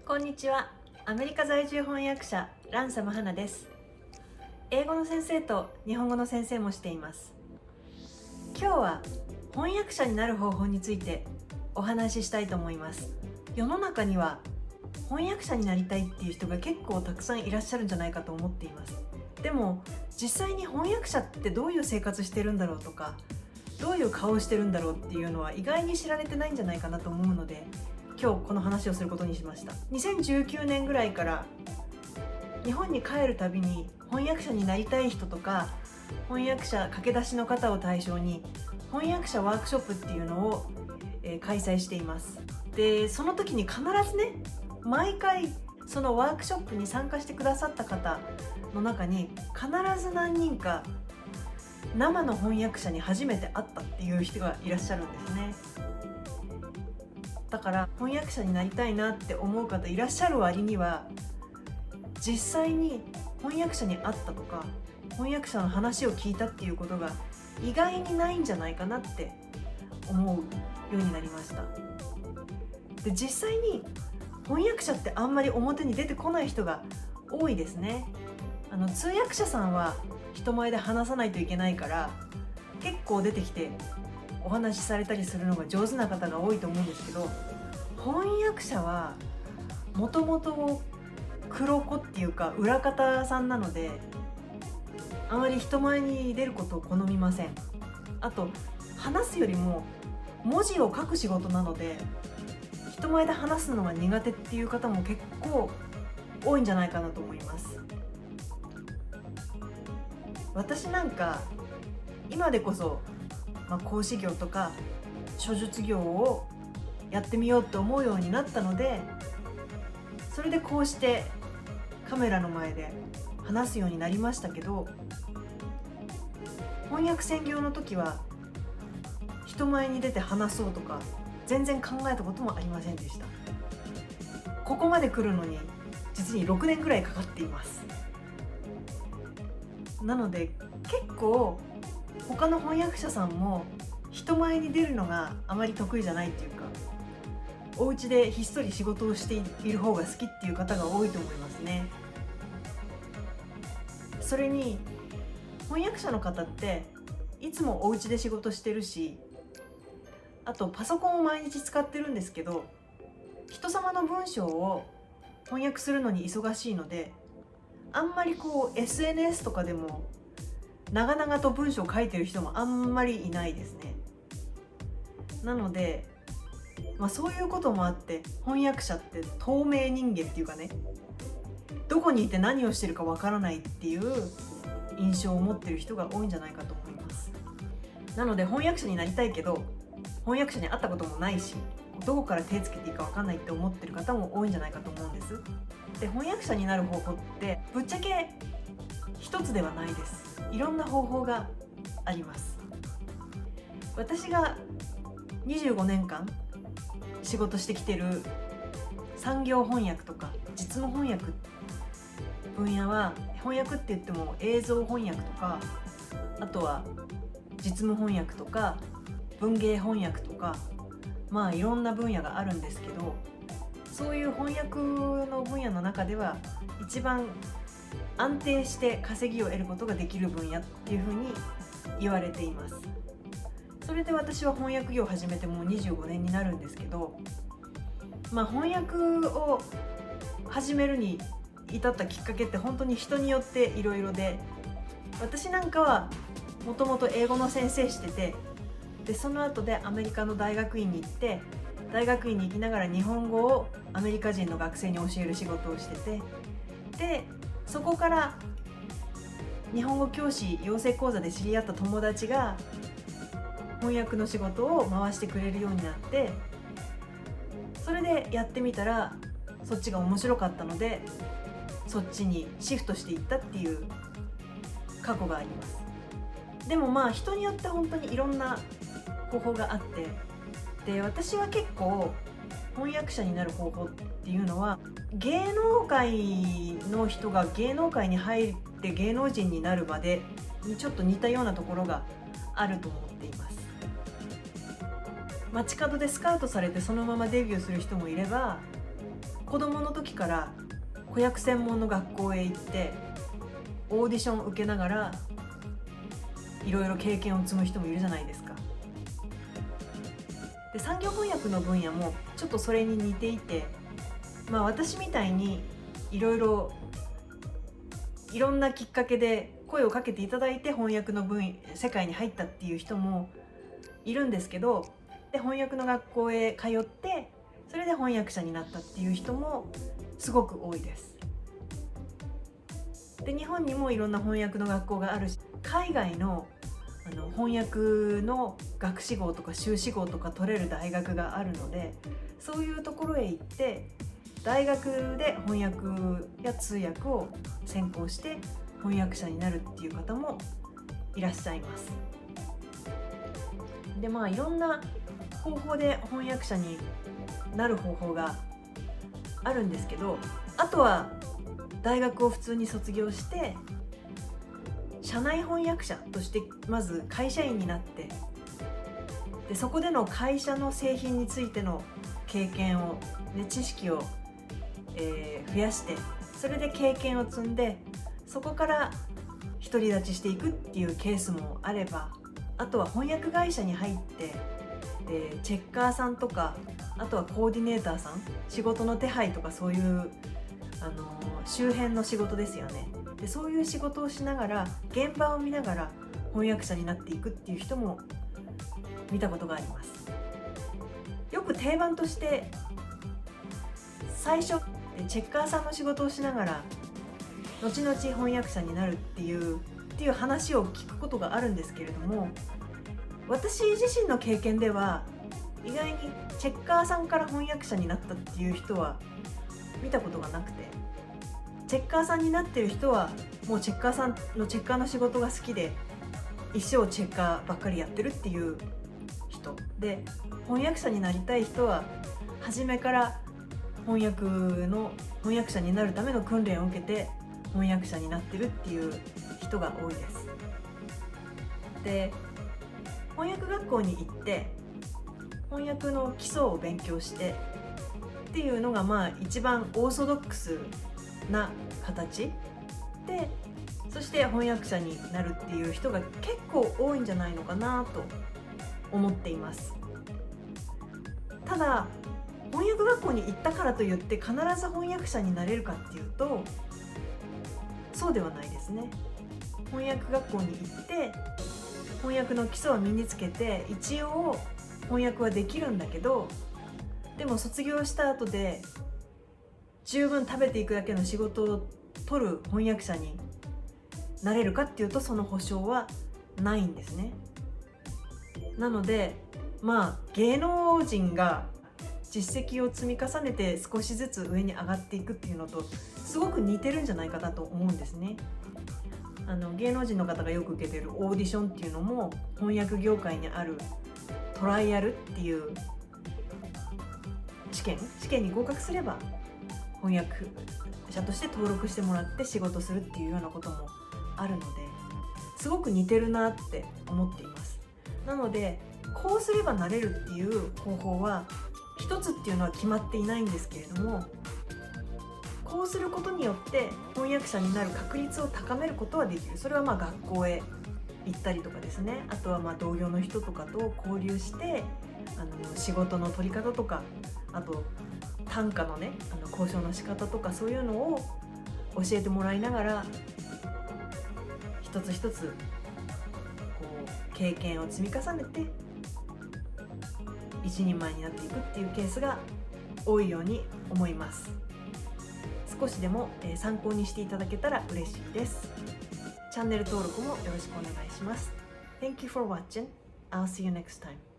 こんにちは。アメリカ在住翻訳者ランサムハナです。英語の先生と日本語の先生もしています。今日は翻訳者になる方法についてお話ししたいと思います。世の中には翻訳者になりたいっていう人が結構たくさんいらっしゃるんじゃないかと思っています。でも実際に翻訳者ってどういう生活してるんだろうとか、どういう顔をしてるんだろうっていうのは意外に知られてないんじゃないかなと思うので、今日この話をすることにしました。2019年ぐらいから日本に帰るたびに翻訳者になりたい人とか翻訳者駆け出しの方を対象に翻訳者ワークショップっていうのを、開催しています。でその時に必ずね、毎回そのワークショップに参加してくださった方の中に必ず何人か生の翻訳者に初めて会ったっていう人がいらっしゃるんですね。だから翻訳者になりたいなって思う方いらっしゃる割には、実際に翻訳者に会ったとか翻訳者の話を聞いたっていうことが意外にないんじゃないかなって思うようになりました。で実際に翻訳者ってあんまり表に出てこない人が多いですね。通訳者さんは人前で話さないといけないから結構出てきてお話しされたりするのが上手な方が多いと思うんですけど、翻訳者はもともと黒子っていうか裏方さんなので、あまり人前に出ることを好みません。あと話すよりも文字を書く仕事なので、人前で話すのが苦手っていう方も結構多いんじゃないかなと思います。私なんか今でこそ、講師業とか書術業をやってみようと思うようになったので、それでこうしてカメラの前で話すようになりましたけど、翻訳専業の時は人前に出て話そうとか全然考えたこともありませんでした。ここまで来るのに実に6年ぐらいかかっています。なので結構他の翻訳者さんも人前に出るのがあまり得意じゃないっていうか、お家でひっそり仕事をしている方が好きっていう方が多いと思いますね。それに翻訳者の方っていつもお家で仕事してるし、あとパソコンを毎日使ってるんですけど、人様の文章を翻訳するのに忙しいので、あんまりSNS とかでも長々と文章を書いてる人もあんまりいないですね。なので、そういうこともあって翻訳者って透明人間っていうかね、どこにいて何をしてるかわからないっていう印象を持ってる人が多いんじゃないかと思います。なので翻訳者になりたいけど翻訳者に会ったこともないし、どこから手つけていいかわかんないって思ってる方も多いんじゃないかと思うんです。で翻訳者になる方法ってぶっちゃけ一つではないです。いろんな方法があります。私が25年間仕事してきてる産業翻訳とか実務翻訳分野は、翻訳って言っても映像翻訳とか、あとは実務翻訳とか文芸翻訳とか、いろんな分野があるんですけど、そういう翻訳の分野の中では一番安定して稼ぎを得ることができる分野っていうふうに言われています。それで私は翻訳業を始めてもう25年になるんですけど、翻訳を始めるに至ったきっかけって本当に人によっていろいろで、私なんかはもともと英語の先生してて、でその後でアメリカの大学院に行って、大学院に行きながら日本語をアメリカ人の学生に教える仕事をしてて、でそこから日本語教師養成講座で知り合った友達が翻訳の仕事を回してくれるようになって、それでやってみたらそっちが面白かったのでそっちにシフトしていったっていう過去があります。でも人によって本当にいろんな方法があって、で私は結構翻訳者になる方法っていうのは、芸能界の人が芸能界に入って芸能人になるまでにちょっと似たようなところがあると思っています。街角でスカウトされてそのままデビューする人もいれば、子供の時から子役専門の学校へ行ってオーディションを受けながらいろいろ経験を積む人もいるじゃないですか。で、産業翻訳の分野もちょっとそれに似ていて、私みたいにいろんなきっかけで声をかけていただいて翻訳の世界に入ったっていう人もいるんですけど、で翻訳の学校へ通ってそれで翻訳者になったっていう人もすごく多いです。で、日本にもいろんな翻訳の学校があるし、海外の翻訳の学士号とか修士号とか取れる大学があるので、そういうところへ行って大学で翻訳や通訳を専攻して翻訳者になるっていう方もいらっしゃいます。で、いろんな方法で翻訳者になる方法があるんですけど、あとは大学を普通に卒業して社内翻訳者としてまず会社員になって、でそこでの会社の製品についての経験を、知識を、増やして、それで経験を積んでそこから独り立ちしていくっていうケースもあれば、あとは翻訳会社に入ってチェッカーさんとか、あとはコーディネーターさん、仕事の手配とかそういう周辺の仕事ですよね。でそういう仕事をしながら現場を見ながら翻訳者になっていくっていう人も見たことがあります。よく定番として最初チェッカーさんの仕事をしながら後々翻訳者になるっていう話を聞くことがあるんですけれども、私自身の経験では意外にチェッカーさんから翻訳者になったっていう人は見たことがなくて、チェッカーさんになってる人はもうチェッカーの仕事が好きで一生チェッカーばっかりやってるっていう人で、翻訳者になりたい人は初めから翻訳者になるための訓練を受けて翻訳者になってるっていう人が多いです。で、翻訳学校に行って翻訳の基礎を勉強してっていうのが一番オーソドックスな形で、そして翻訳者になるっていう人が結構多いんじゃないのかなと思っています。ただ翻訳学校に行ったからといって必ず翻訳者になれるかっていうとそうではないですね。翻訳学校に行って翻訳の基礎を身につけて一応翻訳はできるんだけど、でも卒業した後で十分食べていくだけの仕事を取る翻訳者になれるかっていうとその保証はないんですね。なので芸能人が実績を積み重ねて少しずつ上に上がっていくっていうのとすごく似てるんじゃないかなと思うんですね。芸能人の方がよく受けてるオーディションっていうのも翻訳業界にあるトライアルっていう試験に合格すれば翻訳者として登録してもらって仕事するっていうようなこともあるので、すごく似てるなって思っています。なのでこうすればなれるっていう方法は一つっていうのは決まっていないんですけれども、こうすることによって翻訳者になる確率を高めることはできる。それは学校へ行ったりとかですね、あとは同業の人とかと交流して仕事の取り方とか、あと単価の交渉の仕方とかそういうのを教えてもらいながら一つ一つ経験を積み重ねて一人前になっていくっていうケースが多いように思います。少しでも参考にしていただけたら嬉しいです。チャンネル登録もよろしくお願いします。Thank you for watching. I'll see you next time.